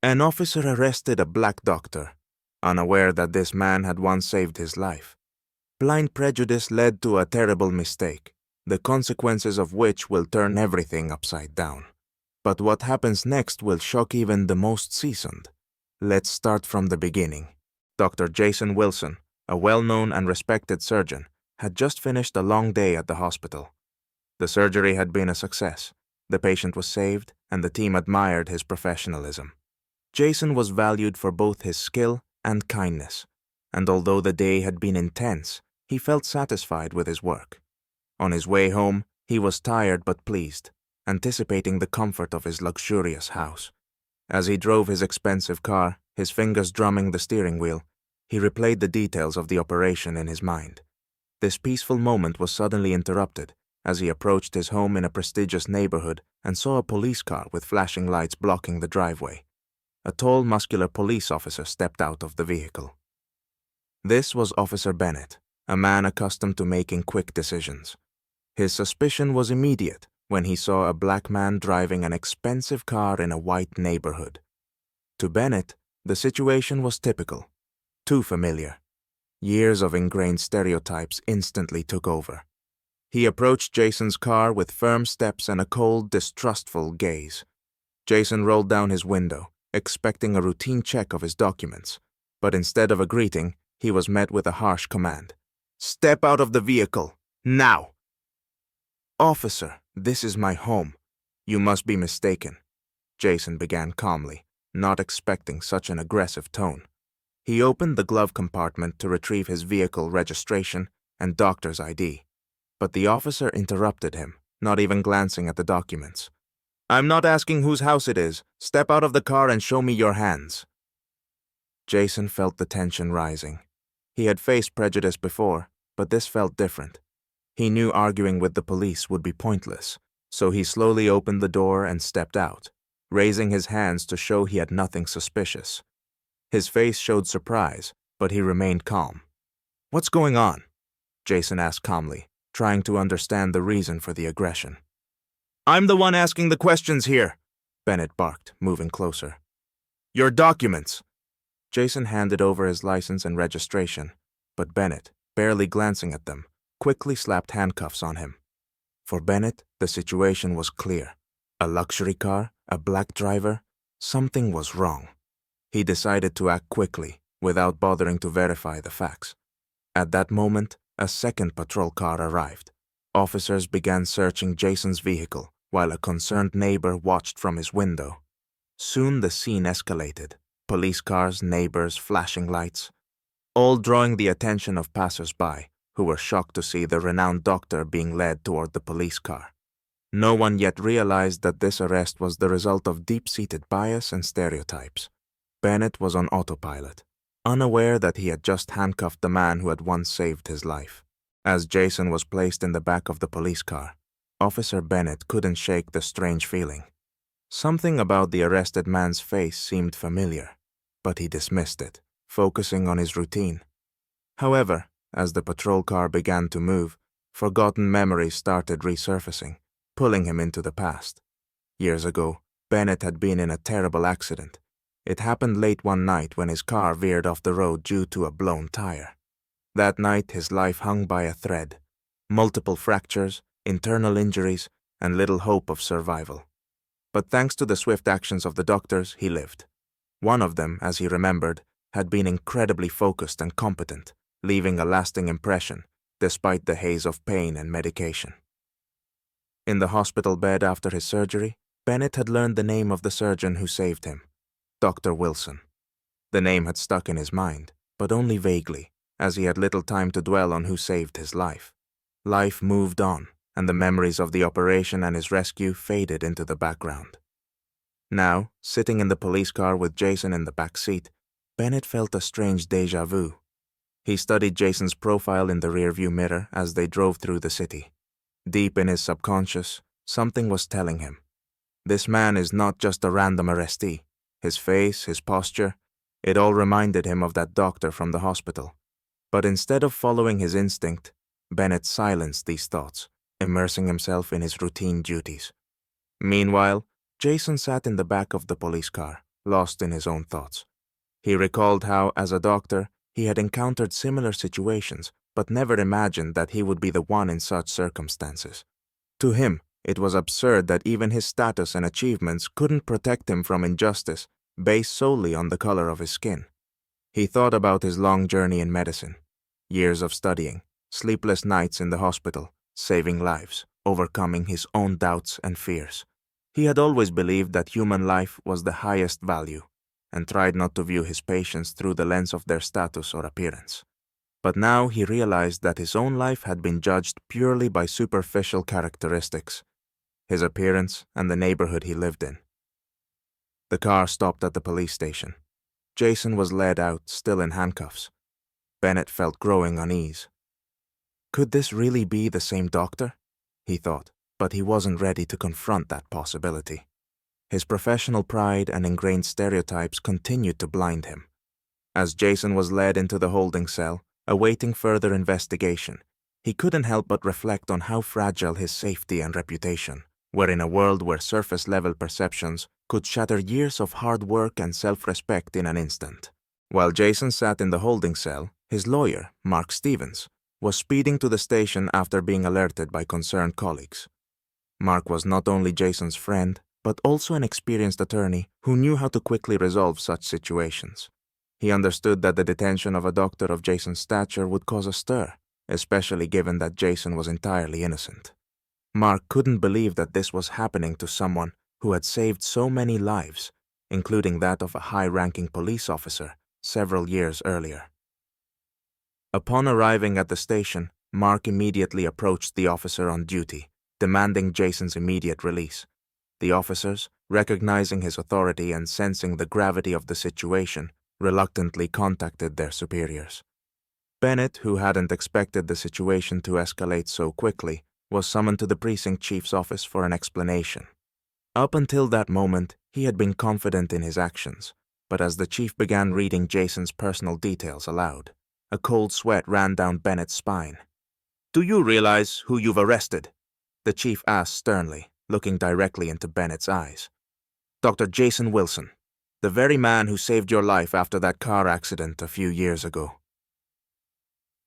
An officer arrested a black doctor, unaware that this man had once saved his life. Blind prejudice led to a terrible mistake, the consequences of which will turn everything upside down. But what happens next will shock even the most seasoned. Let's start from the beginning. Dr. Jason Wilson, a well-known and respected surgeon, had just finished a long day at the hospital. The surgery had been a success. The patient was saved, and the team admired his professionalism. Jason was valued for both his skill and kindness, and although the day had been intense, he felt satisfied with his work. On his way home, he was tired but pleased, anticipating the comfort of his luxurious house. As he drove his expensive car, his fingers drumming the steering wheel, he replayed the details of the operation in his mind. This peaceful moment was suddenly interrupted as he approached his home in a prestigious neighborhood and saw a police car with flashing lights blocking the driveway. A tall, muscular police officer stepped out of the vehicle. This was Officer Bennett, a man accustomed to making quick decisions. His suspicion was immediate when he saw a black man driving an expensive car in a white neighborhood. To Bennett, the situation was typical, too familiar. Years of ingrained stereotypes instantly took over. He approached Jason's car with firm steps and a cold, distrustful gaze. Jason rolled down his window, expecting a routine check of his documents, but instead of a greeting, he was met with a harsh command. "Step out of the vehicle, now!" "Officer, this is my home. You must be mistaken," Jason began calmly, not expecting such an aggressive tone. He opened the glove compartment to retrieve his vehicle registration and doctor's ID, but the officer interrupted him, not even glancing at the documents. "I'm not asking whose house it is. Step out of the car and show me your hands." Jason felt the tension rising. He had faced prejudice before, but this felt different. He knew arguing with the police would be pointless, so he slowly opened the door and stepped out, raising his hands to show he had nothing suspicious. His face showed surprise, but he remained calm. "What's going on?" Jason asked calmly, trying to understand the reason for the aggression. "I'm the one asking the questions here," Bennett barked, moving closer. "Your documents." Jason handed over his license and registration, but Bennett, barely glancing at them, quickly slapped handcuffs on him. For Bennett, the situation was clear. A luxury car, a black driver, something was wrong. He decided to act quickly, without bothering to verify the facts. At that moment, a second patrol car arrived. Officers began searching Jason's vehicle, while a concerned neighbor watched from his window. Soon the scene escalated. Police cars, neighbors, flashing lights, all drawing the attention of passers-by, who were shocked to see the renowned doctor being led toward the police car. No one yet realized that this arrest was the result of deep-seated bias and stereotypes. Bennett was on autopilot, unaware that he had just handcuffed the man who had once saved his life. As Jason was placed in the back of the police car, Officer Bennett couldn't shake the strange feeling. Something about the arrested man's face seemed familiar, but he dismissed it, focusing on his routine. However, as the patrol car began to move, forgotten memories started resurfacing, pulling him into the past. Years ago, Bennett had been in a terrible accident. It happened late one night when his car veered off the road due to a blown tire. That night, his life hung by a thread. Multiple fractures, internal injuries, and little hope of survival. But thanks to the swift actions of the doctors, he lived. One of them, as he remembered, had been incredibly focused and competent, leaving a lasting impression, despite the haze of pain and medication. In the hospital bed after his surgery, Bennett had learned the name of the surgeon who saved him, Dr. Wilson. The name had stuck in his mind, but only vaguely, as he had little time to dwell on who saved his life. Life moved on, and the memories of the operation and his rescue faded into the background. Now, sitting in the police car with Jason in the back seat, Bennett felt a strange déjà vu. He studied Jason's profile in the rearview mirror as they drove through the city. Deep in his subconscious, something was telling him, this man is not just a random arrestee. His face, his posture, it all reminded him of that doctor from the hospital. But instead of following his instinct, Bennett silenced these thoughts, immersing himself in his routine duties. Meanwhile, Jason sat in the back of the police car, lost in his own thoughts. He recalled how, as a doctor, he had encountered similar situations, but never imagined that he would be the one in such circumstances. To him, it was absurd that even his status and achievements couldn't protect him from injustice based solely on the color of his skin. He thought about his long journey in medicine, years of studying, sleepless nights in the hospital, saving lives, overcoming his own doubts and fears. He had always believed that human life was the highest value, and tried not to view his patients through the lens of their status or appearance. But now he realized that his own life had been judged purely by superficial characteristics, his appearance and the neighborhood he lived in. The car stopped at the police station. Jason was led out, still in handcuffs. Bennett felt growing unease. Could this really be the same doctor? He thought, but he wasn't ready to confront that possibility. His professional pride and ingrained stereotypes continued to blind him. As Jason was led into the holding cell, awaiting further investigation, he couldn't help but reflect on how fragile his safety and reputation were in a world where surface-level perceptions could shatter years of hard work and self-respect in an instant. While Jason sat in the holding cell, his lawyer, Mark Stevens, was speeding to the station after being alerted by concerned colleagues. Mark was not only Jason's friend, but also an experienced attorney who knew how to quickly resolve such situations. He understood that the detention of a doctor of Jason's stature would cause a stir, especially given that Jason was entirely innocent. Mark couldn't believe that this was happening to someone who had saved so many lives, including that of a high-ranking police officer several years earlier. Upon arriving at the station, Mark immediately approached the officer on duty, demanding Jason's immediate release. The officers, recognizing his authority and sensing the gravity of the situation, reluctantly contacted their superiors. Bennett, who hadn't expected the situation to escalate so quickly, was summoned to the precinct chief's office for an explanation. Up until that moment, he had been confident in his actions, but as the chief began reading Jason's personal details aloud, a cold sweat ran down Bennett's spine. "Do you realize who you've arrested?" the chief asked sternly, looking directly into Bennett's eyes. "Dr. Jason Wilson, the very man who saved your life after that car accident a few years ago."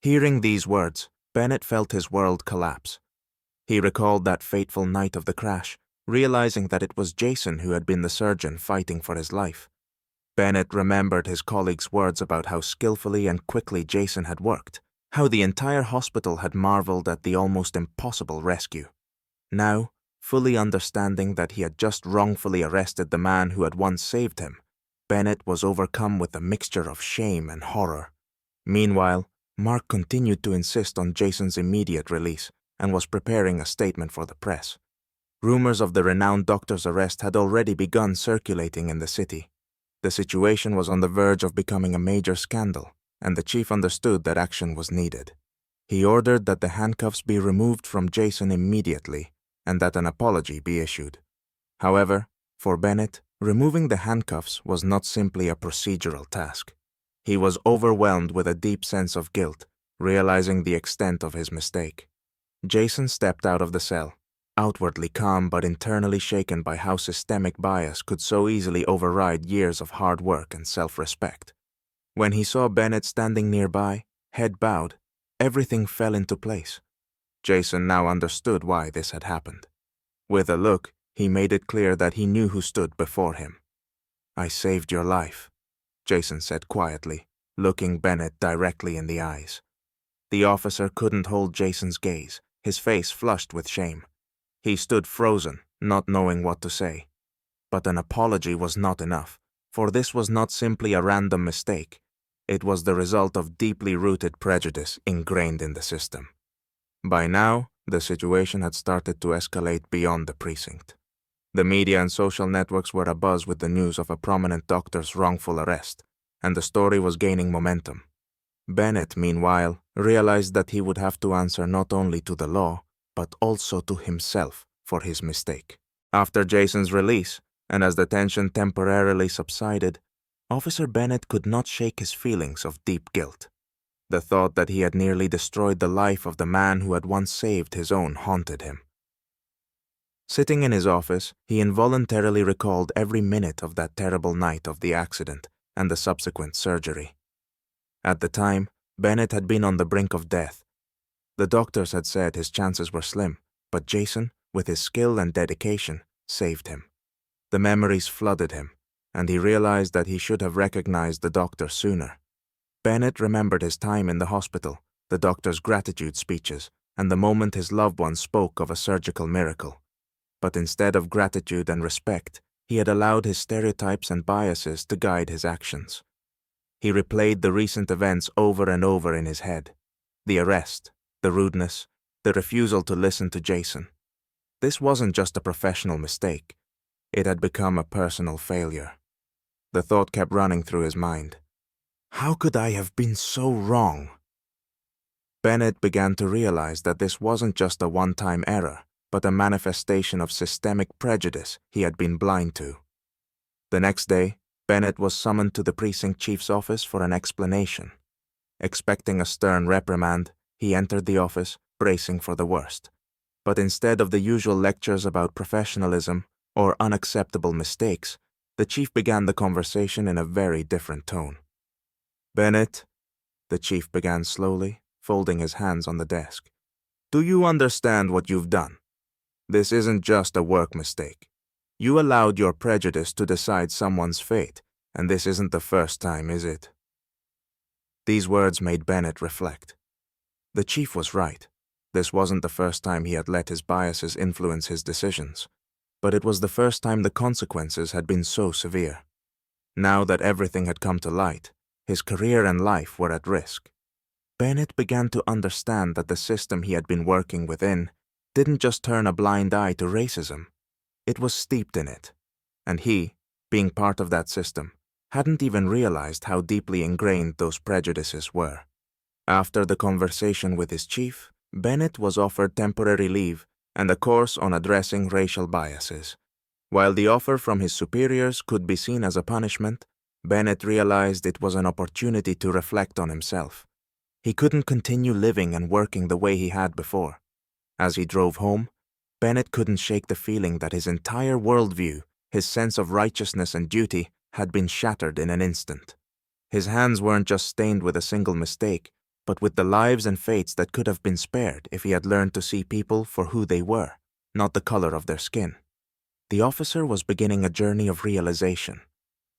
Hearing these words, Bennett felt his world collapse. He recalled that fateful night of the crash, realizing that it was Jason who had been the surgeon fighting for his life. Bennett remembered his colleague's words about how skillfully and quickly Jason had worked, how the entire hospital had marveled at the almost impossible rescue. Now, fully understanding that he had just wrongfully arrested the man who had once saved him, Bennett was overcome with a mixture of shame and horror. Meanwhile, Mark continued to insist on Jason's immediate release and was preparing a statement for the press. Rumors of the renowned doctor's arrest had already begun circulating in the city. The situation was on the verge of becoming a major scandal, and the chief understood that action was needed. He ordered that the handcuffs be removed from Jason immediately and that an apology be issued. However, for Bennett, removing the handcuffs was not simply a procedural task. He was overwhelmed with a deep sense of guilt, realizing the extent of his mistake. Jason stepped out of the cell, outwardly calm but internally shaken by how systemic bias could so easily override years of hard work and self-respect. When he saw Bennett standing nearby, head bowed, everything fell into place. Jason now understood why this had happened. With a look, he made it clear that he knew who stood before him. "I saved your life," Jason said quietly, looking Bennett directly in the eyes. The officer couldn't hold Jason's gaze, his face flushed with shame. He stood frozen, not knowing what to say. But an apology was not enough, for this was not simply a random mistake. It was the result of deeply rooted prejudice ingrained in the system. By now, the situation had started to escalate beyond the precinct. The media and social networks were abuzz with the news of a prominent doctor's wrongful arrest, and the story was gaining momentum. Bennett, meanwhile, realized that he would have to answer not only to the law, but also to himself for his mistake. After Jason's release, and as the tension temporarily subsided, Officer Bennett could not shake his feelings of deep guilt. The thought that he had nearly destroyed the life of the man who had once saved his own haunted him. Sitting in his office, he involuntarily recalled every minute of that terrible night of the accident and the subsequent surgery. At the time, Bennett had been on the brink of death. The doctors had said his chances were slim, but Jason, with his skill and dedication, saved him. The memories flooded him, and he realized that he should have recognized the doctor sooner. Bennett remembered his time in the hospital, the doctor's gratitude speeches, and the moment his loved one spoke of a surgical miracle. But instead of gratitude and respect, he had allowed his stereotypes and biases to guide his actions. He replayed the recent events over and over in his head. The arrest, the rudeness, the refusal to listen to Jason. This wasn't just a professional mistake. It had become a personal failure. The thought kept running through his mind. How could I have been so wrong? Bennett began to realize that this wasn't just a one-time error, but a manifestation of systemic prejudice he had been blind to. The next day, Bennett was summoned to the precinct chief's office for an explanation. Expecting a stern reprimand, he entered the office, bracing for the worst. But instead of the usual lectures about professionalism or unacceptable mistakes, the chief began the conversation in a very different tone. "Bennett," the chief began slowly, folding his hands on the desk, "do you understand what you've done? This isn't just a work mistake. You allowed your prejudice to decide someone's fate, and this isn't the first time, is it?" These words made Bennett reflect. The chief was right. This wasn't the first time he had let his biases influence his decisions, but it was the first time the consequences had been so severe. Now that everything had come to light, his career and life were at risk. Bennett began to understand that the system he had been working within didn't just turn a blind eye to racism. It was steeped in it, and he, being part of that system, hadn't even realized how deeply ingrained those prejudices were. After the conversation with his chief, Bennett was offered temporary leave and a course on addressing racial biases. While the offer from his superiors could be seen as a punishment, Bennett realized it was an opportunity to reflect on himself. He couldn't continue living and working the way he had before. As he drove home, Bennett couldn't shake the feeling that his entire worldview, his sense of righteousness and duty, had been shattered in an instant. His hands weren't just stained with a single mistake, but with the lives and fates that could have been spared if he had learned to see people for who they were, not the color of their skin. The officer was beginning a journey of realization.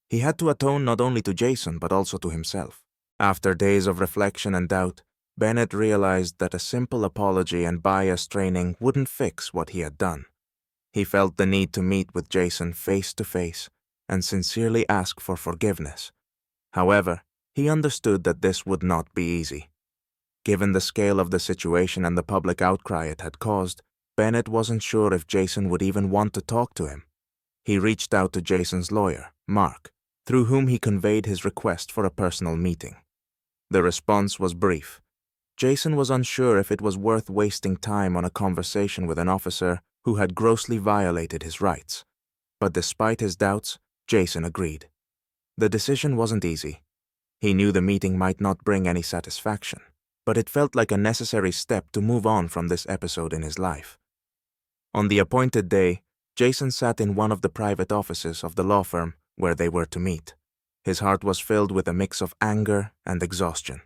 He had to atone not only to Jason but also to himself. After days of reflection and doubt, Bennett realized that a simple apology and bias training wouldn't fix what he had done. He felt the need to meet with Jason face to face and sincerely ask for forgiveness. However, he understood that this would not be easy. Given the scale of the situation and the public outcry it had caused, Bennett wasn't sure if Jason would even want to talk to him. He reached out to Jason's lawyer, Mark, through whom he conveyed his request for a personal meeting. The response was brief. Jason was unsure if it was worth wasting time on a conversation with an officer who had grossly violated his rights. But despite his doubts, Jason agreed. The decision wasn't easy. He knew the meeting might not bring any satisfaction, but it felt like a necessary step to move on from this episode in his life. On the appointed day, Jason sat in one of the private offices of the law firm where they were to meet. His heart was filled with a mix of anger and exhaustion.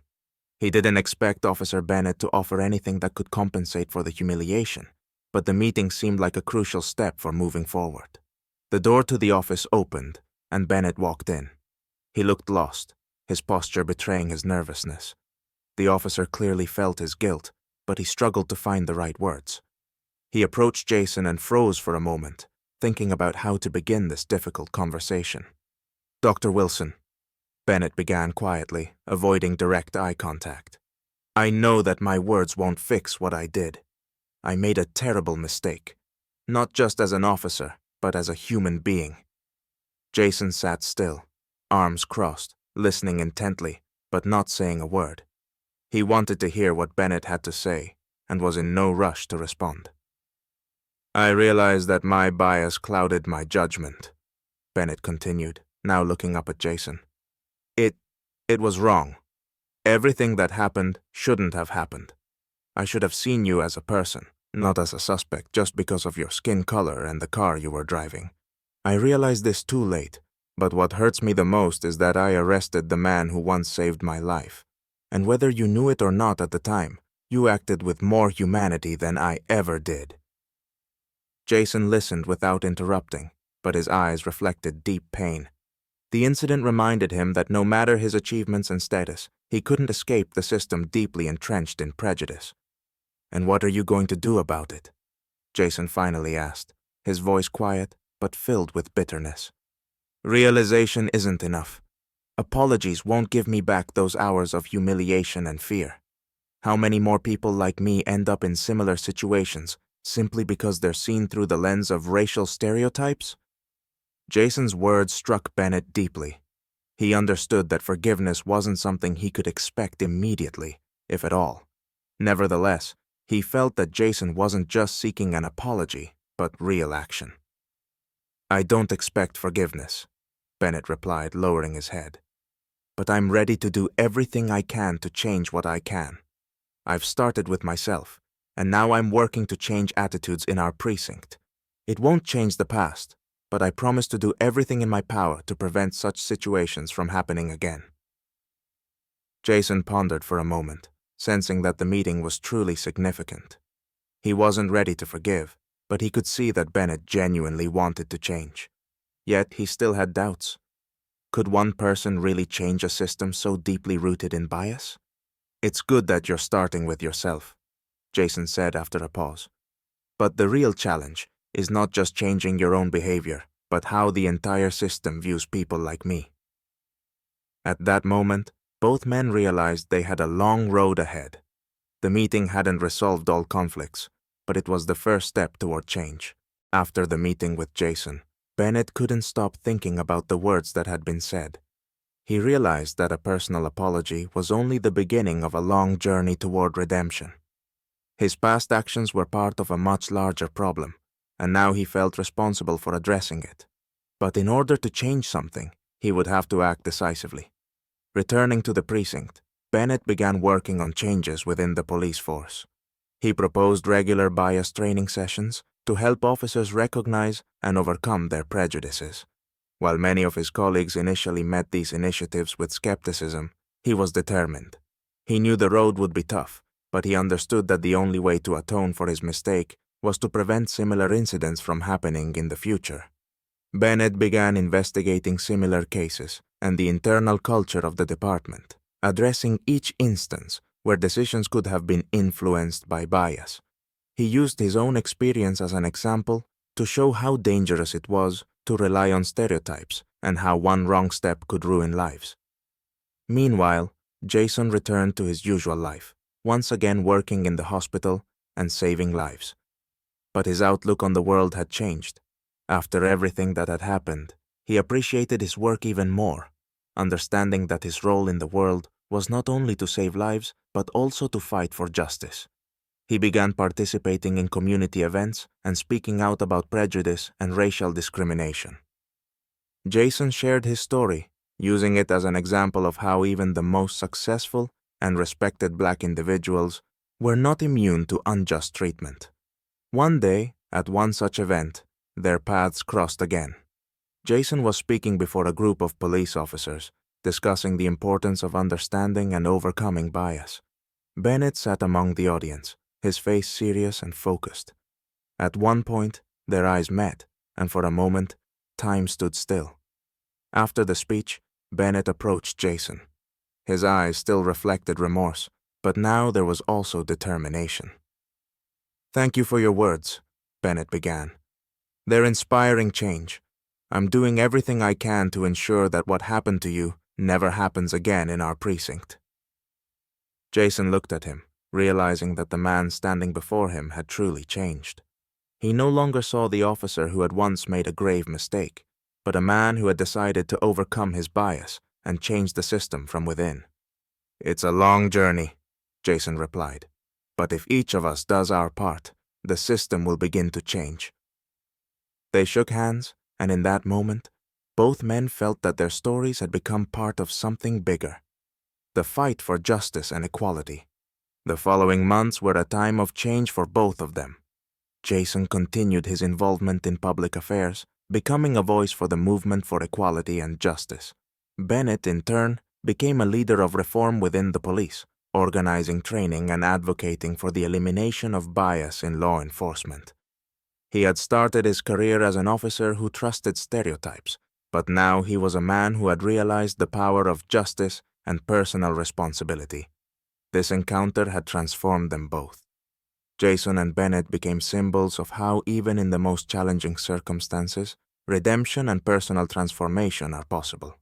He didn't expect Officer Bennett to offer anything that could compensate for the humiliation, but the meeting seemed like a crucial step for moving forward. The door to the office opened, and Bennett walked in. He looked lost, his posture betraying his nervousness. The officer clearly felt his guilt, but he struggled to find the right words. He approached Jason and froze for a moment, thinking about how to begin this difficult conversation. "Dr. Wilson," Bennett began quietly, avoiding direct eye contact. "I know that my words won't fix what I did. I made a terrible mistake, not just as an officer, but as a human being." Jason sat still, arms crossed, listening intently, but not saying a word. He wanted to hear what Bennett had to say, and was in no rush to respond. "I realize that my bias clouded my judgment," Bennett continued, now looking up at Jason. It was wrong. Everything that happened shouldn't have happened. I should have seen you as a person, not as a suspect just because of your skin color and the car you were driving. I realized this too late, but what hurts me the most is that I arrested the man who once saved my life. And whether you knew it or not at the time, you acted with more humanity than I ever did." Jason listened without interrupting, but his eyes reflected deep pain. The incident reminded him that no matter his achievements and status, he couldn't escape the system deeply entrenched in prejudice. "And what are you going to do about it?" Jason finally asked, his voice quiet but filled with bitterness. "Realization isn't enough. Apologies won't give me back those hours of humiliation and fear. How many more people like me end up in similar situations simply because they're seen through the lens of racial stereotypes?" Jason's words struck Bennett deeply. He understood that forgiveness wasn't something he could expect immediately, if at all. Nevertheless, he felt that Jason wasn't just seeking an apology, but real action. "I don't expect forgiveness," Bennett replied, lowering his head. "But I'm ready to do everything I can to change what I can. I've started with myself, and now I'm working to change attitudes in our precinct. It won't change the past, but I promise to do everything in my power to prevent such situations from happening again." Jason pondered for a moment, sensing that the meeting was truly significant. He wasn't ready to forgive, but he could see that Bennett genuinely wanted to change. Yet he still had doubts. Could one person really change a system so deeply rooted in bias? "It's good that you're starting with yourself," Jason said after a pause. "But the real challenge is not just changing your own behavior, but how the entire system views people like me." At that moment, both men realized they had a long road ahead. The meeting hadn't resolved all conflicts, but it was the first step toward change. After the meeting with Jason, Bennett couldn't stop thinking about the words that had been said. He realized that a personal apology was only the beginning of a long journey toward redemption. His past actions were part of a much larger problem, and now he felt responsible for addressing it. But in order to change something, he would have to act decisively. Returning to the precinct, Bennett began working on changes within the police force. He proposed regular bias training sessions to help officers recognize and overcome their prejudices. While many of his colleagues initially met these initiatives with skepticism, he was determined. He knew the road would be tough, but he understood that the only way to atone for his mistake was to prevent similar incidents from happening in the future. Bennett began investigating similar cases and the internal culture of the department, addressing each instance where decisions could have been influenced by bias. He used his own experience as an example to show how dangerous it was to rely on stereotypes and how one wrong step could ruin lives. Meanwhile, Jason returned to his usual life, once again working in the hospital and saving lives. But his outlook on the world had changed. After everything that had happened, he appreciated his work even more, understanding that his role in the world was not only to save lives, but also to fight for justice. He began participating in community events and speaking out about prejudice and racial discrimination. Jason shared his story, using it as an example of how even the most successful and respected Black individuals were not immune to unjust treatment. One day, at one such event, their paths crossed again. Jason was speaking before a group of police officers, discussing the importance of understanding and overcoming bias. Bennett sat among the audience, his face serious and focused. At one point, their eyes met, and for a moment, time stood still. After the speech, Bennett approached Jason. His eyes still reflected remorse, but now there was also determination. "Thank you for your words," Bennett began. "They're inspiring change. I'm doing everything I can to ensure that what happened to you never happens again in our precinct." Jason looked at him, realizing that the man standing before him had truly changed. He no longer saw the officer who had once made a grave mistake, but a man who had decided to overcome his bias and change the system from within. "It's a long journey," Jason replied, "but if each of us does our part, the system will begin to change." They shook hands, and in that moment, both men felt that their stories had become part of something bigger: the fight for justice and equality. The following months were a time of change for both of them, Jason continued his involvement in public affairs, becoming a voice for the movement for equality and justice. Bennett, in turn, became a leader of reform within the police, organizing training and advocating for the elimination of bias in law enforcement. He had started his career as an officer who trusted stereotypes, but now he was a man who had realized the power of justice and personal responsibility. This encounter had transformed them both. Jason and Bennett became symbols of how, even in the most challenging circumstances, redemption and personal transformation are possible.